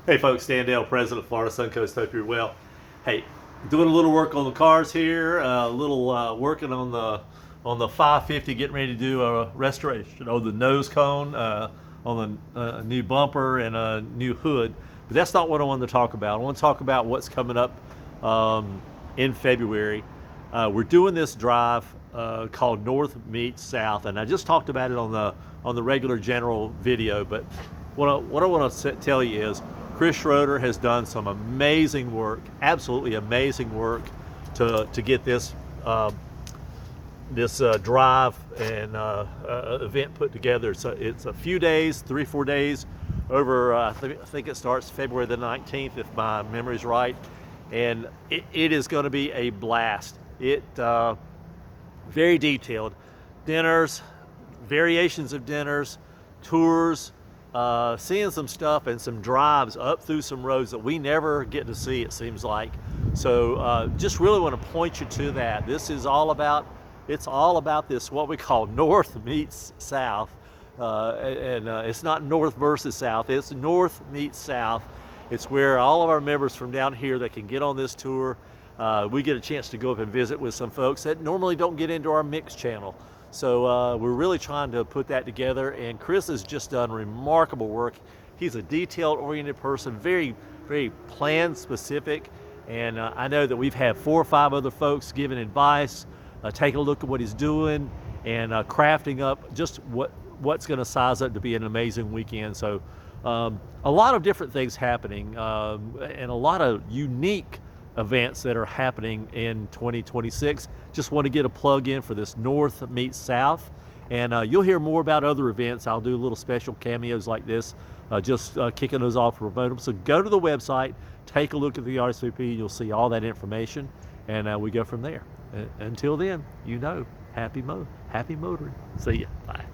Hey folks, Stan Dale, President of Florida Suncoast. Hope you're well. Hey, doing a little work on the cars here, a little working on the 550, getting ready to do a restoration on the nose cone, on the new bumper and a new hood. But that's not what I wanted to talk about. I want to talk about what's coming up in February. We're doing this drive called North Meets South, and I just talked about it on the regular general video. But what I want to tell you is, Chris Schroeder has done some amazing work, absolutely amazing work, to get this drive and event put together. So it's a few days, 3-4 days, over. I think it starts February the 19th, if my memory's right, and it is going to be a blast. It very detailed dinners, variations of dinners, tours. Seeing some stuff and some drives up through some roads that we never get to see, it seems like. So just really want to point you to that. This is all about, it's all about this, what we call North Meets South. It's not North versus South, it's North Meets South. It's where all of our members from down here that can get on this tour, we get a chance to go up and visit with some folks that normally don't get into our mix channel. So we're really trying to put that together, and Chris has just done remarkable work. He's a detail-oriented person, very, very plan-specific, and I know that we've had 4 or 5 other folks giving advice, taking a look at what he's doing, and crafting up just what's going to size up to be an amazing weekend. So a lot of different things happening, and a lot of unique events that are happening in 2026. Just want to get a plug in for this North Meets South, and you'll hear more about other events. I'll do little special cameos like this, just kicking those off, promote them. So go to the website, take a look at the RSVP, you'll see all that information, and we go from there. Until then, happy motoring. See ya. Bye.